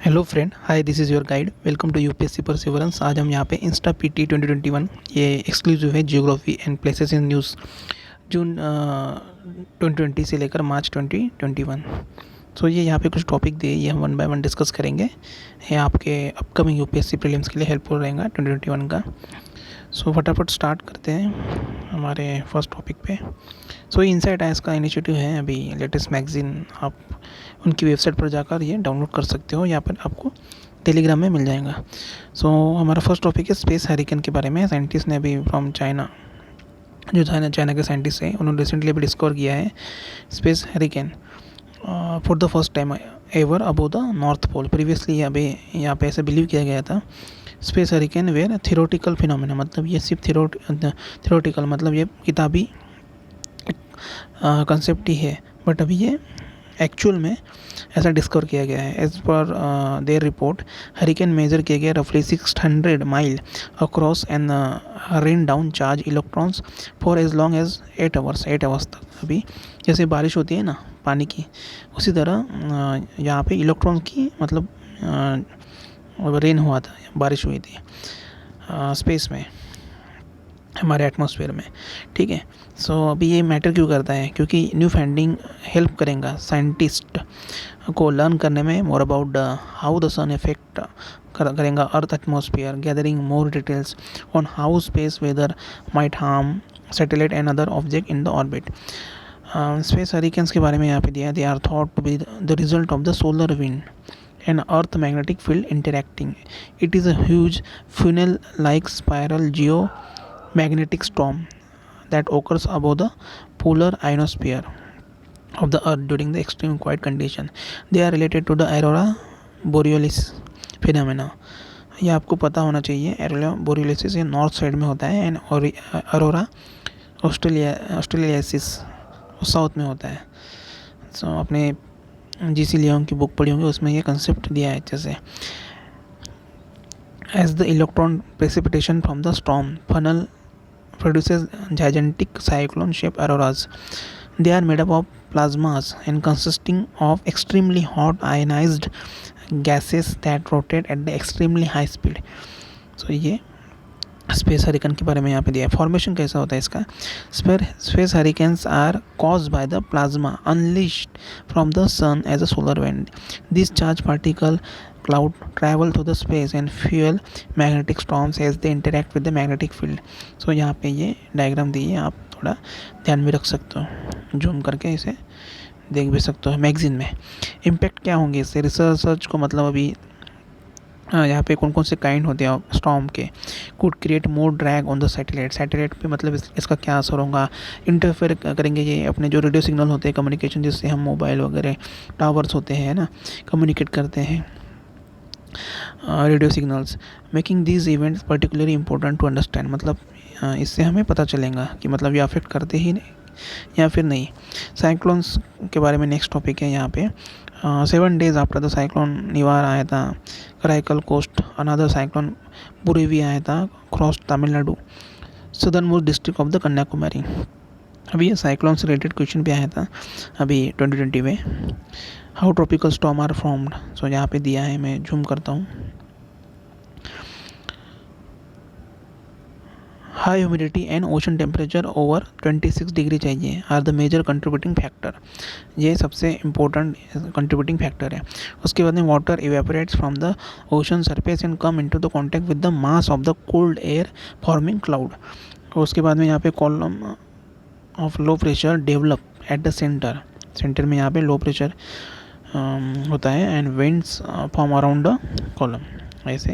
Hello friend, hi, this is your guide. Welcome to UPSC perseverance. आज हम यहाँ पे इंस्टा पीटी 2021 ये एक्सक्लूसिव है, geography and places in news, June 2020 से लेकर मार्च 2021। तो ये यहाँ पे कुछ टॉपिक दिए, ये हम वन बाय वन डिस्कस करेंगे। ये आपके अपकमिंग यूपीएससी प्रीलिम्स के लिए हेल्पफुल रहेगा 2021 का। सो फटाफट स्टार्ट करते हैं हमारे फर्स्ट टॉपिक पे। सो इनसाइट आइज का इनिशिएटिव है, अभी लेटेस्ट मैगज़ीन आप उनकी वेबसाइट पर जाकर ये डाउनलोड कर सकते हो, यहाँ पर आपको टेलीग्राम में मिल जाएगा। सो हमारा फर्स्ट टॉपिक है स्पेस हैरिकेन के बारे में। साइंटिस्ट ने अभी फ्रॉम चाइना, जो चाइना के साइंटिस्ट हैं, उन्होंने रिसेंटली अभी डिस्कवर किया है space hurricane for the first time ever above the north pole. Previously अभी यहाँ पे ऐसा बिलीव किया गया था space hurricane were theoretical phenomena, मतलब ये सिर्फ थियोरेटिकल, मतलब ये किताबी कंसेप्ट ही है, बट अभी ये एक्चुअल में ऐसा डिस्कवर किया गया है। As per there report, hurricane major किया गया रफली 600 mile across and rain down charge electrons for as long as 8 hours तक। अभी जैसे बारिश होती है ना पानी की, उसी तरह यहाँ पे इलेक्ट्रॉन की मतलब रेन हुआ था, बारिश हुई थी स्पेस में, हमारे एटमॉस्फेयर में। ठीक है, सो अभी ये मैटर क्यों करता है, क्योंकि न्यू फाइंडिंग हेल्प करेगा साइंटिस्ट को लर्न करने में more about how the sun effect करेगा earth atmosphere, gathering more details on how space weather might harm satellite and other object in the orbit. Space hurricanes के बारे में यहाँ पे दिया, they are thought to be the result of the solar wind and earth magnetic field interacting. It is a huge funnel like spiral geomagnetic storm that occurs above the polar ionosphere of the earth during the extreme quiet condition. They are related to the aurora borealis phenomena. ये आपको पता होना चाहिए। Aurora बोरियोलिस ये north side में होता है, and Arora ऑस्ट्रेलियासिस south में होता है। सो अपने जीसी लियोंग की बुक पढ़ी होंगी, उसमें ये कंसेप्ट दिया है जैसे as the electron precipitation from the storm funnel produces gigantic cyclone shaped auroras. They are made up of plasmas and consisting of extremely hot ionized gases that rotate at the extremely high speed. So ये space hurricane के बारे में यहाँ पे दिया है। Formation कैसा होता है इसका, space hurricanes are cause by the plasma unleashed from the sun as a solar wind. This charge particle cloud travel through the space and fuel magnetic storms as they interact with the magnetic field. So यहाँ पे ये diagram दी है, आप थोड़ा ध्यान में रख सकते हो, जूम करके इसे देख भी सकते हो मैगजीन में। इम्पैक्ट क्या होंगे इससे, रिसर्च को मतलब अभी यहाँ पे कौन कौन से काइंड होते हैं स्टॉर्म के, could create more drag on the satellite पे, मतलब इसका क्या असर होगा। इंटरफेयर करेंगे ये अपने जो रेडियो सिग्नल होते हैं कम्युनिकेशन, जिससे हम मोबाइल वगैरह टावर्स होते हैं ना, कम्युनिकेट करते हैं radio signals, making these events particularly important to understand. मतलब इससे हमें पता चलेगा कि मतलब ये अफेक्ट करते ही नहीं या फिर नहीं। साइक्लोन्स के बारे में नेक्स्ट टॉपिक है यहाँ पे। 7 days after the cyclone Nivar आया था Karaikal coast, another cyclone Burevi आया था cross Tamil Nadu southernmost district of the Kanyakumari. अभी ये साइक्लोन से रिलेटेड क्वेश्चन भी आया था अभी 2020 में। How tropical storm are formed, so यहाँ पे दिया है, मैं जूम करता हूँ। High humidity and ocean temperature over 26 degree चाहिए are the major contributing factor. ये सबसे इम्पोर्टेंट कंट्रीब्यूटिंग फैक्टर है। उसके बाद में water evaporates from the ocean surface and come into the contact with the mass of the cold air forming cloud. उसके बाद में यहाँ पे column of low pressure develop at the centre में यहाँ पे लो प्रेशर होता है, and winds form around the column, ऐसे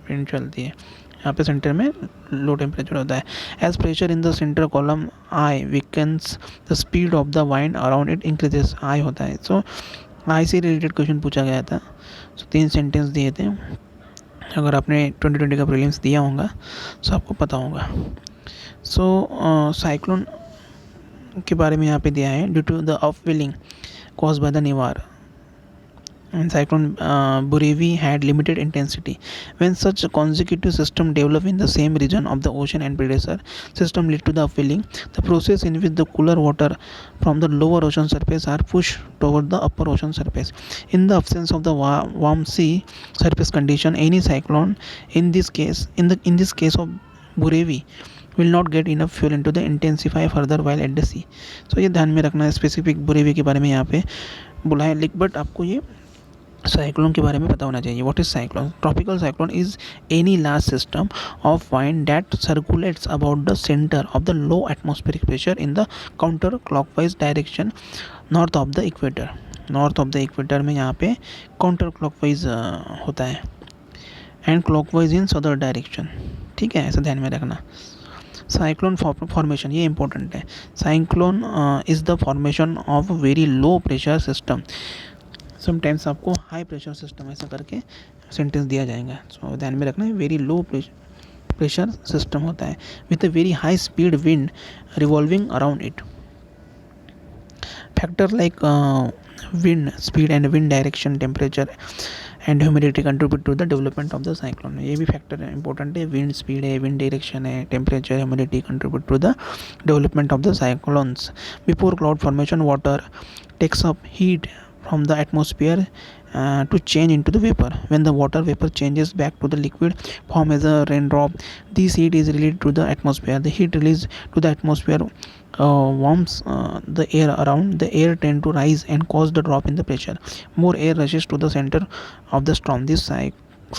विंड चलती है यहाँ पे सेंटर में, लो टेम्परेचर होता है। As pressure in the centre column eye weakens the speed of the wind around it increases, eye होता है। सो आई से रिलेटेड क्वेश्चन पूछा गया था। सो 3 सेंटेंस दिए थे, अगर आपने 2020 का प्रीलिम्स दिया होगा तो आपको पता होगा। सो साइक्लोन के बारे में यहाँ पे दिया है, due to the upwelling caused by the Nivar, and cyclone Burevi had limited intensity. When such consecutive systems develop in the same region of the ocean and predecessor system lead to the upwelling, the process in which the cooler water from the lower ocean surface are pushed toward the upper ocean surface. In the absence of the warm sea surface condition, any cyclone, in this case of Burevi, will not get enough fuel into the intensify further while at the sea. So ये ध्यान में रखना है, specific Burevi के बारे में यहाँ पे बोला है लिख, बट आपको ये साइक्लोन के बारे में पता होना चाहिए. What is cyclone? Tropical cyclone is any large system of wind that circulates about the centre of the low atmospheric pressure in the counter clockwise direction north of the equator. North of the equator में यहाँ पे counter clockwise होता है and clockwise इन सदर direction. ठीक है, ऐसा ध्यान में रखना. साइक्लोन फॉर्मेशन, ये इंपॉर्टेंट है. Cyclone is the formation of very low pressure system. Sometimes आपको हाई प्रेशर सिस्टम ऐसा करके सेंटेंस दिया जाएगा. सो ध्यान में रखना है, वेरी लो प्रेशर सिस्टम होता है with a very high speed wind revolving around it. Factor like wind speed and wind direction, temperature and humidity contribute to the development of the cyclone. ये भी फैक्टर है, important है. Wind speed है, wind direction है, temperature, humidity contribute to the development of the cyclones. Before cloud formation, water takes up heat from the atmosphere to change into the vapor. When the water vapor changes back to the liquid form as a raindrop, this heat is released to the atmosphere. The heat released to the atmosphere warms the air around. The air tend to rise and cause the drop in the pressure. More air rushes to the center of the storm. This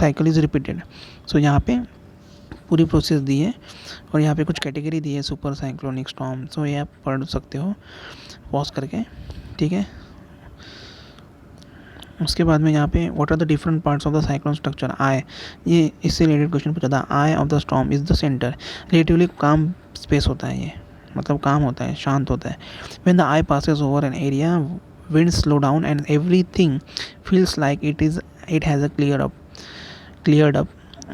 cycle is repeated. So यहाँ पे पूरी process दी है और यहाँ पे कुछ category दी है super cyclonic storm. सो ये आप पढ़ सकते हो पॉज करके. ठीक है, उसके बाद में यहाँ पे what are the different parts of the cyclone structure. Eye, ये इससे रिलेटेड क्वेश्चन पूछा था. Eye of the storm is the centre. Relatively calm space होता है ये, मतलब काम होता है, शांत होता है. When the I passes over an area, wind slow down and everything feels like it has a cleared up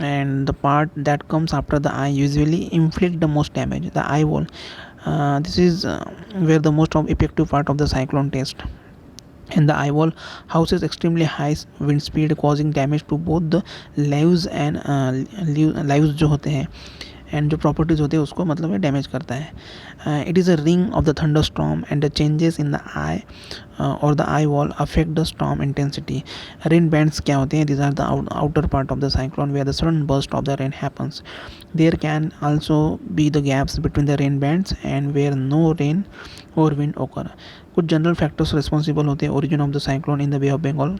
and the part that comes after the eye usually inflict the most damage. The eye wall, this is where the most of effective part of the cyclone test. And the eye wall houses extremely high wind speed causing damage to both the leaves and leaves जो होते हैं and जो properties होती है उसको मतलब है damage करता है. It is a ring of the thunder storm and the changes in the eye और the eye wall affect the storm intensity. Rain bands क्या होते हैं? This are the outer part of the cyclone where the sudden burst of the rain happens. There can also be the gaps between the rain bands and where no rain और wind occur. कुछ general factors responsible होते हैं origin of the cyclone in the bay of Bengal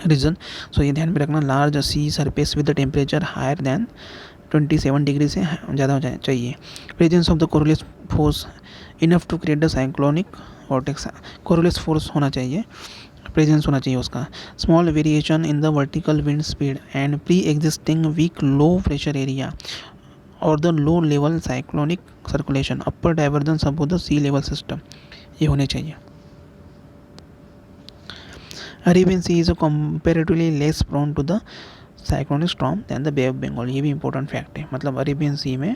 region. So ये ध्यान में रखना. Large sea surface with the temperature higher than 27 degree से ज़्यादा हो जाए चाहिए. Presence of the Coriolis force enough to create the cyclonic vortex. Coriolis force होना चाहिए, प्रेजेंस होना चाहिए उसका. Small variation in the vertical wind speed and pre existing weak low pressure area और the low level cyclonic circulation. Upper divergence of the sea level system, ये होने चाहिए. Arabian sea is comparatively less prone to the cyclonic storm than the bay of Bengal. ये भी important fact है. मतलब Arabian सी में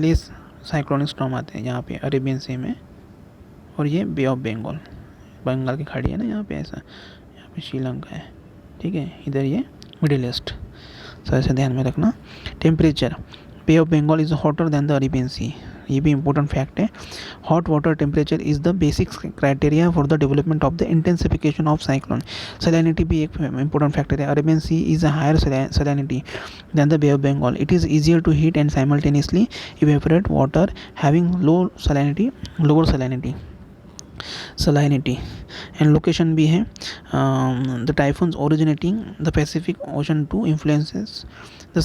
less cyclonic storm आते हैं यहाँ पे अरेबियन सी में, और ये बे ऑफ बंगाल, बंगाल की खाड़ी है ना यहाँ पे, ऐसा यहाँ पे श्रीलंका है. ठीक है, इधर ये मिडिल ईस्ट. सो ऐसे ध्यान में रखना. Temperature, Bay of Bengal is hotter than the Arabian Sea. ये भी इंपॉर्टेंट फैक्ट है. Hot water temperature is the basic criteria for the development of the intensification of cyclone. Salinity भी एक इंपॉर्टेंट फैक्टर है. Arabian Sea is a higher salinity than the bay of Bengal. It is easier to heat and simultaneously evaporate water having lower salinity and location भी है. The typhoons originating the Pacific Ocean too influences the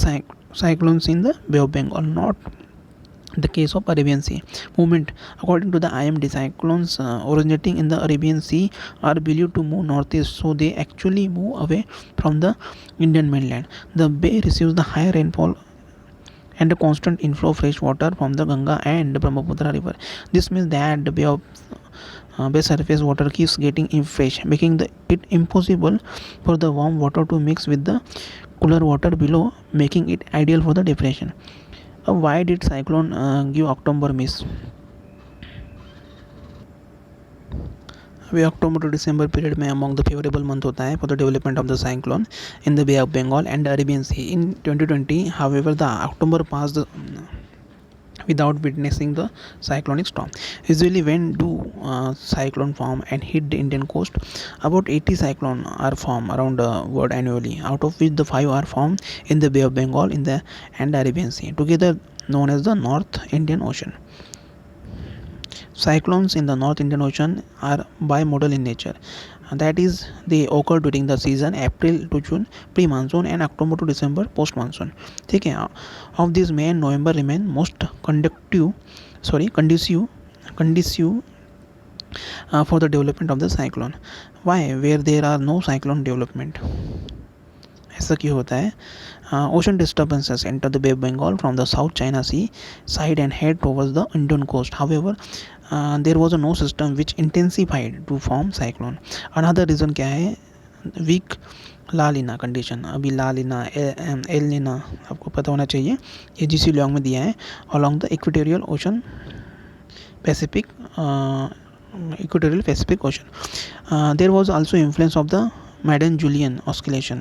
cyclones in the Bay of Bengal, not the case of Arabian Sea. Movement, according to the IMD, cyclones originating in the Arabian Sea are believed to move northeast, so they actually move away from the Indian mainland. The bay receives the high rainfall and a constant inflow of fresh water from the Ganga and the Brahmaputra river. This means that the bay surface water keeps getting fresh, making it impossible for the warm water to mix with the cooler water below, making it ideal for the depression. Why did cyclone give October miss? वे October to December period में among the favourable month होता है for the development of the cyclone in the bay of Bengal and Arabian sea. In 2020, however, the October passed without witnessing the cyclonic storm. Usually, when do cyclone form and hit the Indian coast? About 80 cyclones are formed around the world annually, out of which the 5 are formed in the Bay of Bengal in the and Arabian Sea, together known as the North Indian Ocean. Cyclones in the North Indian Ocean are bimodal in nature. That is, they occur during the season April to June pre-monsoon and October to December post-monsoon. ठीक है. Of these, May and November remain most conducive for the development of the cyclone. Why? Where there are no cyclone development. ऐसा क्यों होता है? Ocean disturbances enter the Bay of Bengal from the South China Sea side and head towards the Indian coast. However, there was no system which intensified to form cyclone. Another reason क्या है? Weak ला Leena condition. अभी ला Leena L Leena आपको पता होना चाहिए. ये GC long में दिया है along the equatorial ocean Pacific ocean. There was also influence of the Madden-Julian oscillation.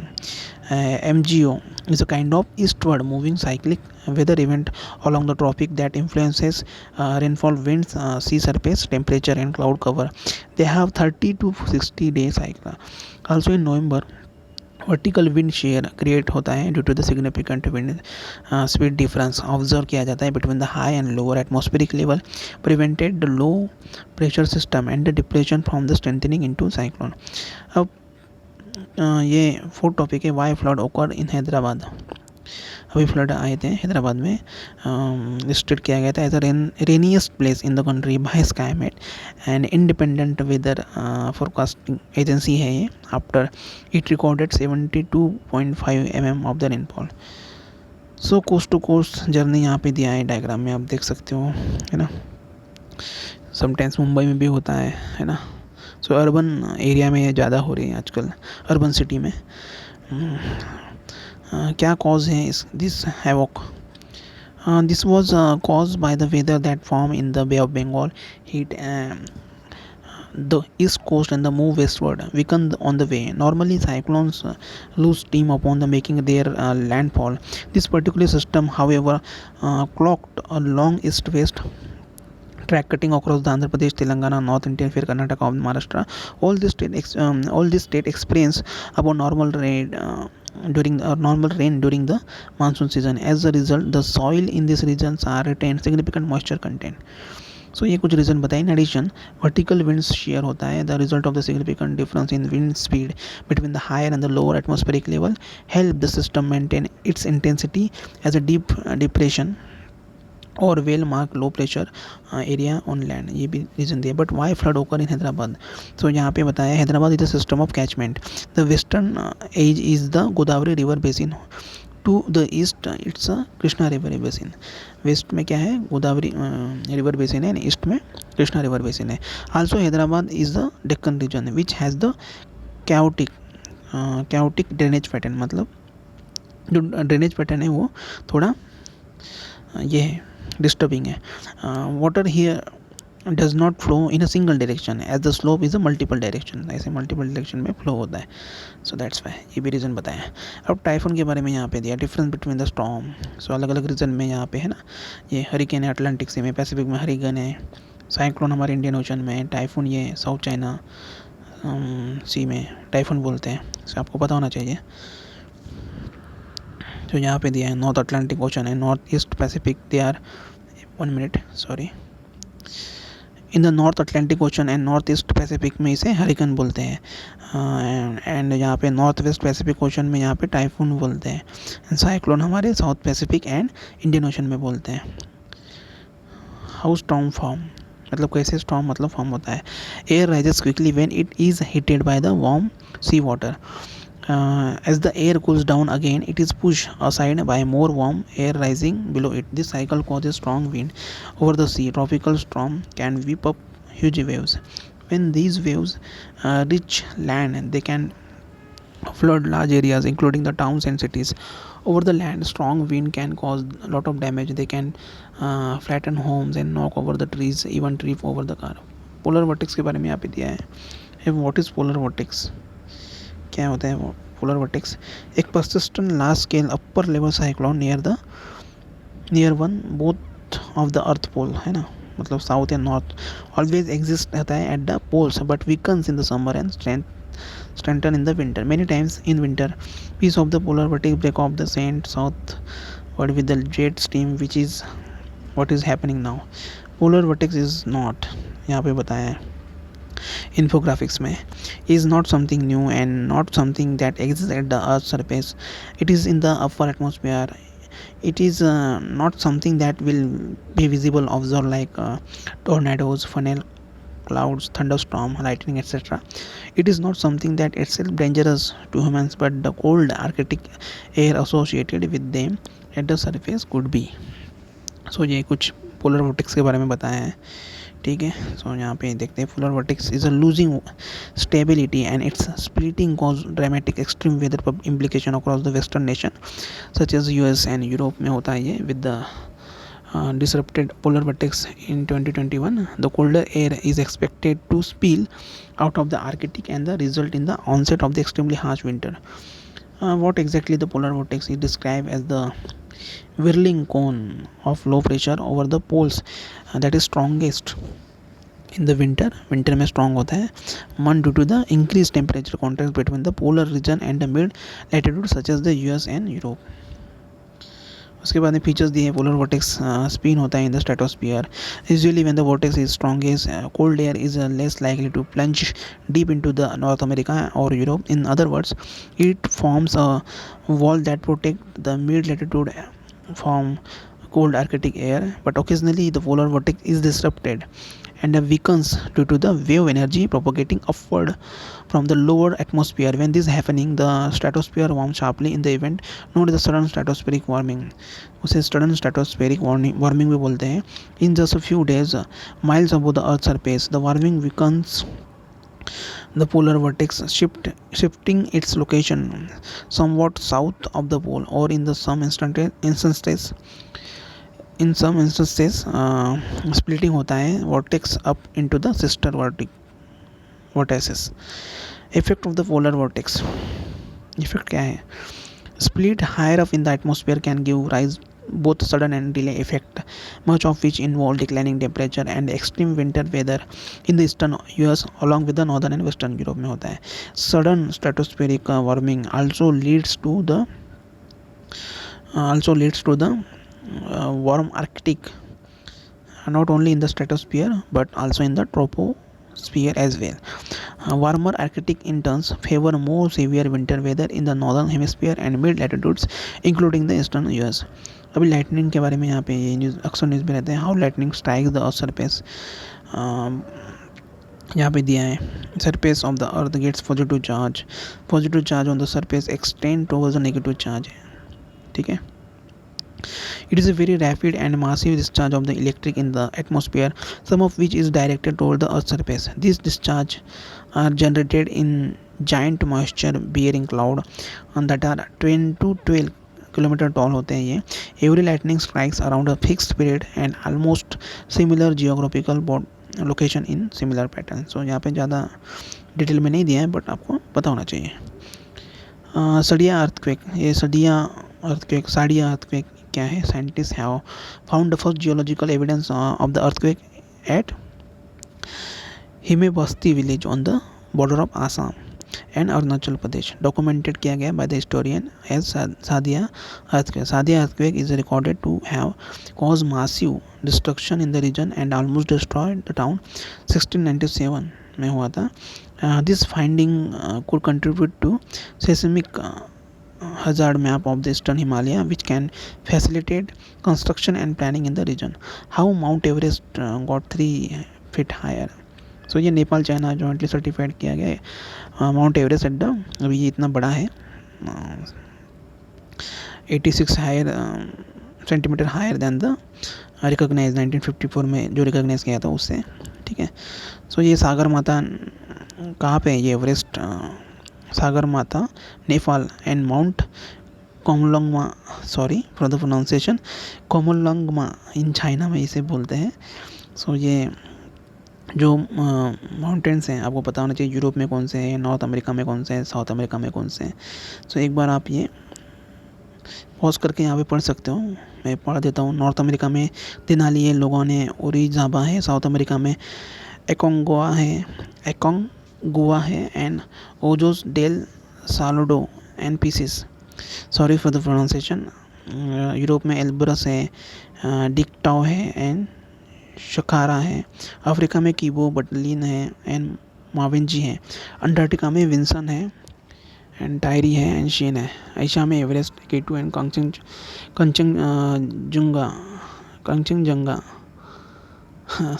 MGO is a kind of eastward moving cyclic weather event along the tropic that influences rainfall, winds, sea surface temperature and cloud cover. They have 30 to 60 day cycle. Also in November, vertical wind shear create होता है due to the significant wind speed difference observe किया जाता है between the high and lower atmospheric level, prevented the low pressure system and the depression from the strengthening into cyclone. अब ये fourth topic है why flood occur in Hyderabad. अभी flood आए थे हैदराबाद में. लिस्टेड किया गया था as a rainiest place in the country by Skymet and independent weather forecasting agency है ये. After it recorded 72.5 mm of the rainfall. So coast to coast journey यहाँ पे दिया है डायग्राम में, आप देख सकते हो, है ना. समटाइम्स मुंबई में भी होता है ना. सो अर्बन एरिया में ये ज़्यादा हो रही है आजकल, अर्बन सिटी में. क्या कॉज है this havoc? This was cause by the weather that form in the bay of Bengal hit the east coast and the move westward weaken on the way. Normally cyclones lose steam upon the making their landfall. This particular system, however, clocked a long east-west track cutting across the Andhra Pradesh, Telangana, North India, फिर Karnataka and Maharashtra. All this state experience about normal rain during the monsoon season. As a result, the soil in these regions are retained significant moisture content. So ये कुछ reason बताए. In addition vertical wind shear होता है. The result of the significant difference in wind speed between the higher and the lower atmospheric level help the system maintain its intensity as a deep depression और well marked low pressure area on land. ये भी reason दिया. But why flood occur in Hyderabad? सो यहाँ पे बताया Hyderabad is the system of catchment. The western edge is the Godavari river basin. To the east it's a Krishna river basin. West में क्या है? Godavari river basin है, ईस्ट में कृष्णा रिवर बेसिन है. Also Hyderabad is the Deccan region which has the chaotic drainage pattern. मतलब जो drainage pattern है वो थोड़ा ये है, डिस्टर्बिंग है. Water here does not flow in a single direction as the slope is a multiple direction. ऐसे मल्टीपल डायरेक्शन में फ्लो होता है. सो दैट्स वाई ये भी रीज़न बताया. अब टाइफून के बारे में यहाँ पे दिया डिफरेंस बिटवीन द स्टॉर्म. सो अलग अलग रीजन में यहाँ पे है ना. ये हरिकेन है अटलांटिक सी में, पैसिफिक में हरिकेन है, साइक्लोन हमारे इंडियन ओशन में, टाइफून ये साउथ चाइना सी में टाइफून बोलते हैं. सो आपको पता होना चाहिए. तो यहाँ पे दिया है नॉर्थ अटलांटिक ओशन है, north east Pacific. They are 1 minute sorry. In the north Atlantic ocean and north east Pacific में इसे हरिकेन बोलते हैं. एंड यहाँ पे नॉर्थ वेस्ट पैसिफिक ओशन में यहाँ पे टाइफून बोलते हैं. साइक्लोन हमारे south Pacific and Indian ocean में बोलते हैं. How storm form? मतलब कैसे स्टॉर्म मतलब फॉर्म होता है. Air rises quickly when it is heated by the warm sea water. As the air cools down again, it is pushed aside by more warm air rising below it. This cycle causes strong wind over the sea. Tropical storm can whip up huge waves. When these waves reach land, they can flood large areas, including the towns and cities. Over the land, strong wind can cause a lot of damage. They can flatten homes and knock over the trees, even trip over the car. Polar vertex के बारे में यहाँ पे दिया है. What is polar vortex, क्या होता है वो पोलर वोर्टेक्स? एक persistent large scale upper level cyclone near one both of the earth pole, है ना, मतलब साउथ या नॉर्थ, ऑलवेज एग्जिस्ट रहता है at the poles but weakens in the summer and strengthen in the winter. Many times in winter, piece of the polar vortex break off the sand southward with the jet stream, which is what is happening now. Polar vortex is not, यहाँ पे बताया है infographics में, is not something new and not something that exists at the earth's surface. It is in the upper atmosphere. It is not something that will be visible observed like tornadoes, funnel clouds, thunderstorm, lightning, etc. It is not something that itself dangerous to humans, but the cold arctic air associated with them at the surface could be. So ये कुछ polar vortex के बारे में बताया है, ठीक है. सो यहाँ पे देखते हैं, polar vortex is a losing stability and it's splitting cause dramatic extreme weather implication across the western nation such as US and Europe में होता है ये. With the disrupted polar vortex in 2021, the colder air is expected to spill out of the Arctic and the result in the onset of the extremely harsh winter. What exactly the polar vortex is described as the whirling cone of low pressure over the poles that is strongest in the winter में strong होता है one due to the increased temperature contrast between the polar region and the mid latitude such as the US and Europe. उसके बाद में features दिए हैं. Polar vortex spin होता है in the stratosphere. Usually when the vortex is strongest, cold air is less likely to plunge deep into the North America और Europe. In other words, it forms a wall that protect the mid latitude from cold Arctic air, but occasionally the polar vortex is disrupted and weakens due to the wave energy propagating upward from the lower atmosphere. When this is happening, the stratosphere warms sharply in the event known as the sudden stratospheric warming. उसे sudden stratospheric warming भी बोलते हैं. In just a few days, miles above the earth's surface, the warming weakens the polar vortex, shifting its location somewhat south of the pole, or in some instances splitting होता है vortex up into the sister vortices. Effect of the polar vortex. Effect क्या है? Split higher up in the atmosphere can give rise both sudden and delay effect, much of which involve declining temperature and extreme winter weather in the eastern US along with the northern and western Europe में होता है. Sudden stratospheric warming also leads to the warm Arctic, not only in the stratosphere but also in the troposphere as well. Warmer Arctic in turn favor more severe winter weather in the northern hemisphere and mid latitudes including the eastern US. अभी lightning के बारे में यहाँ पे ये news अक्सर news में रहते हैं. How lightning strikes the earth surface, यहाँ पे दिया है. Surface of the earth gets positive charge on the surface extend towards the negative charge, ठीक है. It is a very rapid and massive discharge of the electric in the atmosphere, some of which is directed toward the Earth's surface. These discharges are generated in giant moisture-bearing cloud that are 10 to 12 kilometre tall होते हैं ये. Every lightning strikes around a fixed period and almost similar geographical location in similar pattern. So यहाँ पे ज़्यादा detail में नहीं दिया है बट आपको पता होना चाहिए. साडिया अर्थक्वेक. ये साडिया अर्थक्वेक क्या है? Scientist have found the first geological evidence of the earthquake at Himebasti village on the border of Assam and Arunachal Pradesh. Documented किया गया by the historian as Sadiya earthquake. Sadiya earthquake is recorded to have cause massive destruction in the region and almost destroyed the town. 1697 में हुआ था. This finding could contribute to seismic hazard map of the eastern Himalaya which can facilitate construction and planning in the region. How Mount Everest got 3 feet higher. So ये Nepal China jointly certified किया गया है mount Everest at the, अभी ये इतना बड़ा है 86 higher centimetre higher than the recognise 1954 में जो रिकॉग्नाइज किया था उससे, ठीक है. सो ये सागर माता कहाँ पे है? ये Everest Sagarmatha Nepal and Mount Qomolangma, sorry for the pronunciation, Qomolangma in China में इसे बोलते हैं. सो ये जो माउंटेन्स हैं आपको पता होना चाहिए यूरोप में कौन से हैं, नॉर्थ अमेरिका में कौन से हैं, साउथ अमेरिका में कौन से हैं। सो एक बार आप ये पॉज करके यहाँ पे पढ़ सकते हो। मैं पढ़ देता हूँ। नॉर्थ अमेरिका में देनाली है, लोगों ने ओरिजाबा है। साउथ अमेरिका में एकोंगुआ है, एकोंगुआ है and Ojos del Salado and Pissis, sorry for the pronunciation. Europe में एल्ब्रस है, डिक्टाओ है एंड शकारा है। अफ्रीका में कीबो बटलिन है एंड माविंजी है। अंटार्कटिका में विंसन है एंड टायरी है एंड शेन है। एशिया में एवरेस्ट, केटू एंड कंचनजुंगा, कंचनजंगा। हाँ,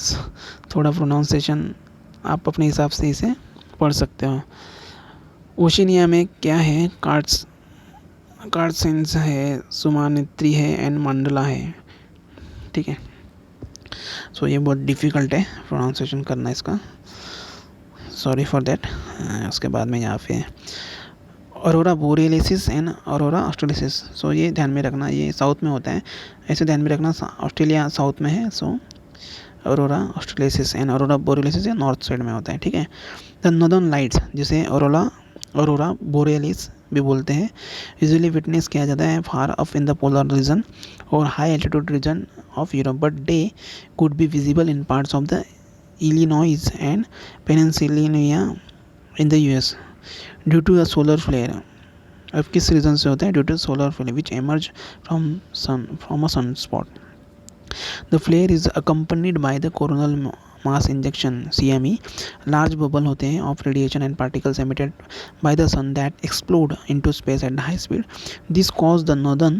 थोड़ा प्रोनाउंसिएशन आप अपने हिसाब से इसे पढ़ सकते हो। ओशिनिया में क्या है, कार्डसेंस है, सुमानित्री है एंड मंडला है। ठीक है, सो ये बहुत डिफ़िकल्ट है प्रोनाउंसिएशन करना इसका, सॉरी फॉर देट। उसके बाद में यहाँ पे ऑरोरा बोरियलिस एंड ऑरोरा ऑस्ट्रेलिस। सो ये ध्यान में रखना, ये साउथ में होता है, ऐसे ध्यान में रखना। ऑस्ट्रेलिया साउथ में है, so aurora australis and aurora borealis ये नॉर्थ साइड में होता है। ठीक है, द नॉर्दर्न लाइट्स जिसे ऑरोरा बोरियलिस भी बोलते हैं, यूजुअली विटनेस किया जाता है far up in the polar region और high altitude region of Europe, but they could be visible in parts of the Illinois and Pennsylvania in the US due to the solar flare. अब किस रीज़न से होता है? Due to solar flare which emerge from a sunspot. The flare is accompanied by the coronal mass injection CME, large bubble होते हैं of radiation and particles emitted by the sun that explode into space at high speed. This cause the northern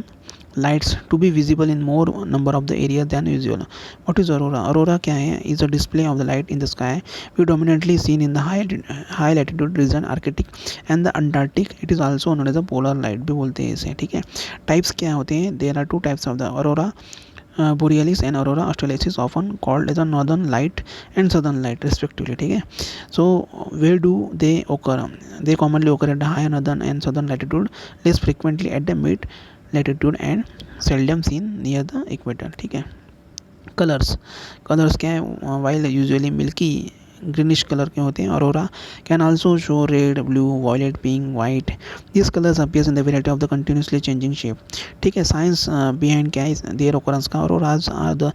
lights to be visible in more number of the areas than usual. What is aurora? Aurora क्या है? Is a display of the light in the sky, predominantly seen in the high latitude region, Arctic and the Antarctic. It is also known as a polar light भी बोलते हैं इसे। ठीक है, types क्या होते हैं? There are two types of the aurora, borealis and aurora australis, often called as a northern light and southern light respectively. ठीक है, so where do they occur? They commonly occur at the higher northern and southern latitude, less frequently at the mid latitude and seldom seen near the equator. ठीक है, colours क्या है? While usually milky greenish colour के होते हैं। Aurora can also show red, blue, violet, pink, white. This colours appears in the variety of the continuously changing shape. ठीक है, science behind क्या है देयर ओकरेंस का? Auroras are the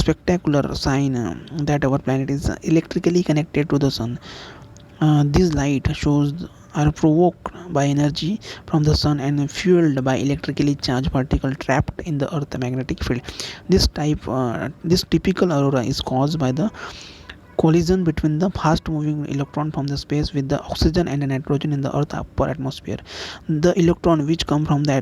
spectacular sign that our planet is electrically connected to the sun. This light shows are provoked by energy from the sun and fueled by electrically charged particle trapped in the earth magnetic field. This typical aurora is caused by the collision between the fast moving electron from the space with the oxygen and the nitrogen in the earth upper atmosphere. The electron which come from the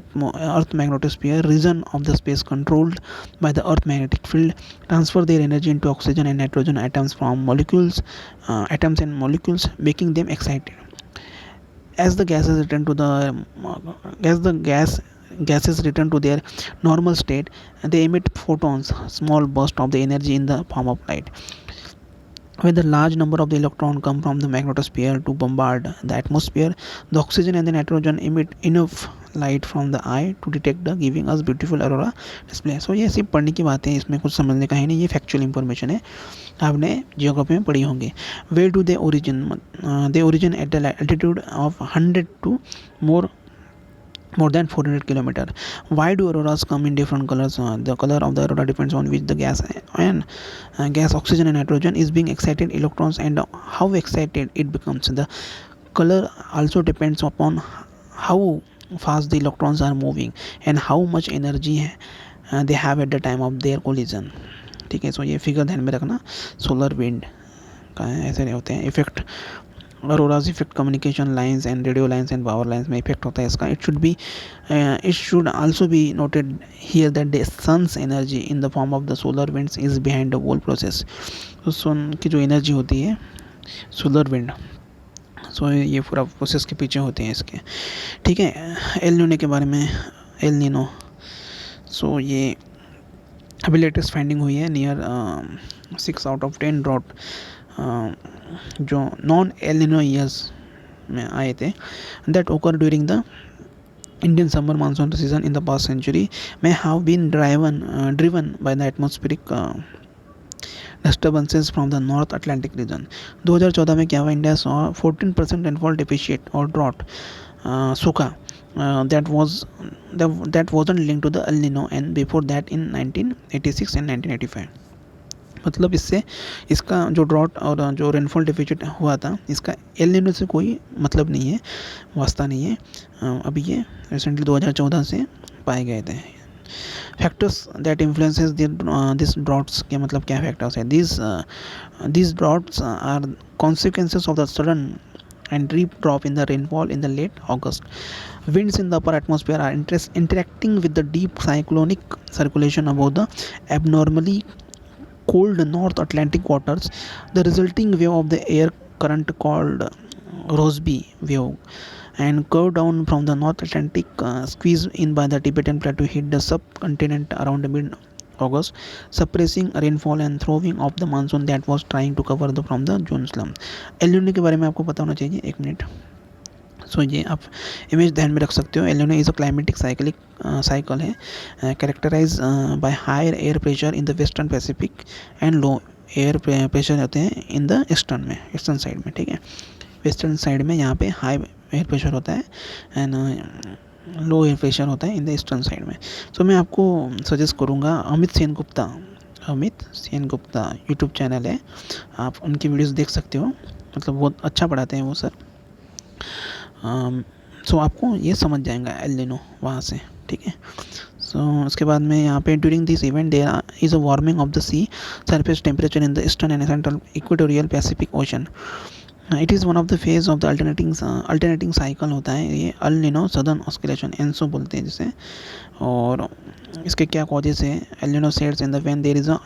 earth magnetosphere region of the space controlled by the earth magnetic field transfer their energy into oxygen and nitrogen atoms and molecules, making them excited. As the gases return to the as the gases return to their normal state, they emit photons, small burst of the energy in the form of light. When the large number of the electrons come from the magnetosphere to bombard the atmosphere, the oxygen and the nitrogen emit enough light from the eye to detect the giving us beautiful aurora display. So ये सिर्फ पढ़ने की बातें हैं, इसमें कुछ समझने का है नहीं, ये फैक्चुअल इंफॉर्मेशन है, आपने जियोग्राफी में पढ़ी होंगे। Where do they origin? They origin at the altitude of 100 to more than 400 kilometer. Why do auroras come in different colors? The color of the aurora depends on which the gas oxygen and nitrogen is being excited electrons and how excited it becomes. The color also depends upon how fast the electrons are moving and how much energy they have at the time of their collision. ठीक है, सो ये figure ध्यान में रखना। Solar wind का है, ऐसे होते हैं effect. Aurora's effect communication lines and radio lines and power lines में इफेक्ट होता है इसका. It should also be noted here that the sun's energy in the form of the solar winds is behind the whole process. तो सन की जो energy होती है solar wind, सो ये पूरा प्रोसेस के पीछे होते हैं इसके। ठीक है, एल नीनो के बारे में, एल नीनो, सो ये अभी लेटेस्ट फाइंडिंग हुई है नियर 6 out of 10 ड्रॉट जो नॉन एल नीनो ईयर्स में आए थे दैट ओकर during the Indian summer monsoon season in the past century may have been driven by the atmospheric disturbances from the north Atlantic region. 2014 में क्या हुआ, India saw 14% rainfall deficient और drought, सूखा, that wasn't linked to the El Nino and before that in 1986 and 1985। मतलब इससे इसका जो drought और जो रेनफॉल डिफिसिट हुआ था, इसका एल निनो से कोई मतलब नहीं है, वास्ता नहीं है। अभी ये रिसेंटली 2014 से पाए गए थे। Factors that influences this droughts के मतलब क्या फैक्टर्स है, this droughts are consequences of the sudden and deep drop in the rainfall in the late August. Winds in the upper atmosphere are interacting with the deep cyclonic circulation above the abnormally cold North Atlantic waters. The resulting wave of the air current called Rossby wave and curve down from the North Atlantic, squeezed in by the Tibetan Plateau, hit the subcontinent around mid August, suppressing rainfall and throwing off the monsoon that was trying to cover the from the June slump। El Nino के बारे में आपको पता होना चाहिए, एक minute. सो ये आप इमेज ध्यान में रख सकते हो। El Nino is a climatic cycle है, characterize by higher air pressure in the western Pacific and low air pressure होते हैं इन द ईस्टर्न साइड में, ठीक है। वेस्टर्न साइड में यहाँ पे हाई एयर प्रेशर होता है एंड लो एयर प्रेशर होता है इन द ईस्टर्न साइड में। सो मैं आपको सजेस्ट करूँगा अमित सेन गुप्ता यूट्यूब चैनल है, आप उनकी वीडियोस देख सकते हो, मतलब बहुत अच्छा पढ़ाते हैं वो सर। सो आपको ये समझ जाएगा एल निनो वहाँ से, ठीक है। सो उसके बाद में यहाँ पे during this event there is a warming of the sea surface temperature in the eastern and central equatorial Pacific ocean. It is one of the phase of the alternating cycle होता है ये El Nino southern oscillation, ENSO बोलते हैं जिसे। और इसके क्या causes है, El Nino sets in the when there is a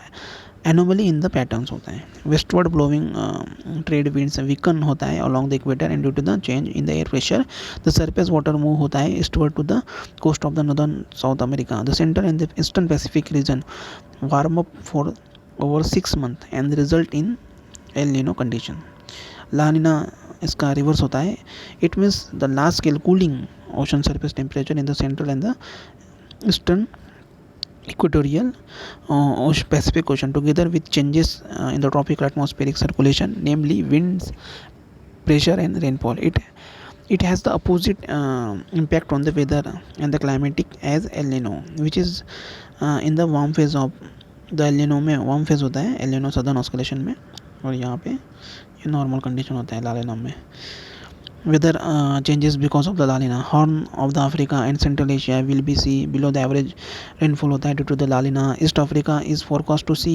anomaly in the patterns होता है। Westward blowing trade winds weaken होता है along the equator and due to the change in the air pressure the surface water move होता है eastward to the coast of the northern South America. The centre and the eastern Pacific region warm up for over 6 months and result in El Nino condition. ला नीना इसका reverse होता है, it means the large scale cooling ocean surface temperature in the central and the eastern equatorial Pacific Ocean together with changes in the tropical atmospheric circulation, namely winds, pressure and rainfall. It has the opposite impact on the weather and the climatic as El Nino, which is in the warm phase of the El Nino में warm phase होता है El Nino southern oscillation में, और यहाँ पे ये normal condition होता है La Nina में। Weather changes because of the La Nina. Horn of the Africa and Central Asia will be see below the average rainfall होता है due to the La Nina. East Africa is forecast to see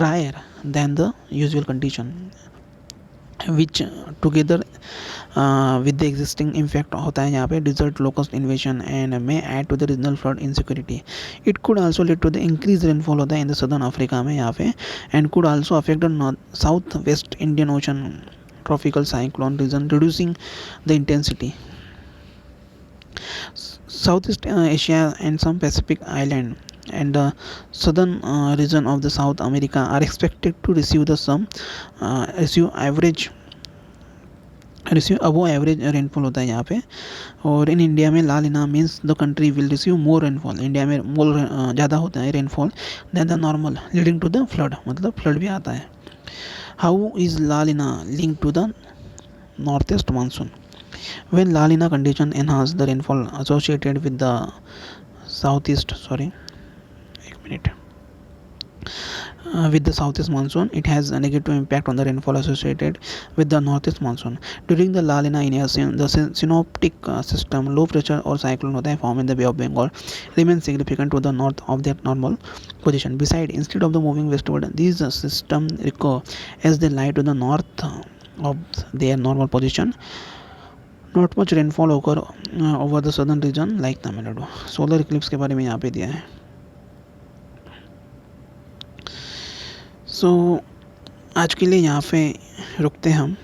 drier than the usual condition, which together with the existing impact होता है यहाँ पे desert locust invasion and may add to the regional flood insecurity. It could also lead to the increased rainfall होता है in the southern Africa में यहाँ पे, and could also affect the southwest Indian Ocean tropical cyclone region, reducing the intensity. Southeast Asia and some Pacific island and the southern region of the South America are expected to receive above average rainfall होता है यहाँ पे। और in India में La Nina means the country will receive more rainfall, India में more ज़्यादा होता है rainfall than the normal, leading to the flood, मतलब फ्लड भी आता है। How is La Nina linked to the northeast monsoon? When La Nina condition enhance the rainfall associated with the with the southeast monsoon, it has a negative impact on the rainfall associated with the northeast monsoon. During the La Nina inversion, the synoptic system low pressure or cyclone होता है formed in the Bay of Bengal remains significant to the north of their normal position. Besides, instead of the moving westward, these system recur as they lie to the north of their normal position. Not much rainfall occur over the southern region like Tamil Nadu. Solar eclipse के बारे में यहाँ पे दिया है। सो आज के लिए यहाँ पे रुकते हैं हम।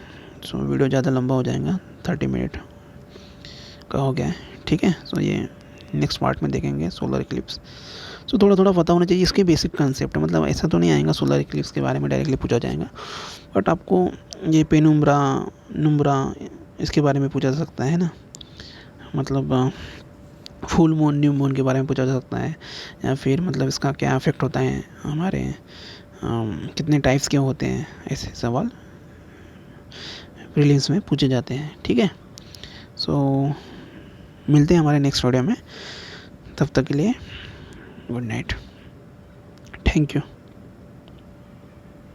सो वीडियो ज़्यादा लंबा हो जाएगा, 30 मिनट का हो गया है, ठीक है। सो ये नेक्स्ट पार्ट में देखेंगे सोलर इक्लिप्स। सो थोड़ा थोड़ा पता होना चाहिए इसके बेसिक कंसेप्ट, मतलब ऐसा तो नहीं आएगा सोलर इक्लिप्स के बारे में डायरेक्टली पूछा जाएगा, बट आपको ये पेनुम्ब्रा नुम्ब्रा इसके बारे में पूछा जा सकता है ना, मतलब फुल मून न्यू मून के बारे में पूछा जा सकता है, या फिर मतलब इसका क्या इफेक्ट होता है हमारे कितने टाइप्स के होते हैं, ऐसे सवाल प्रीलिम्स में पूछे जाते हैं। ठीक है, सो मिलते हैं हमारे नेक्स्ट वीडियो में, तब तक के लिए गुड नाइट, थैंक यू।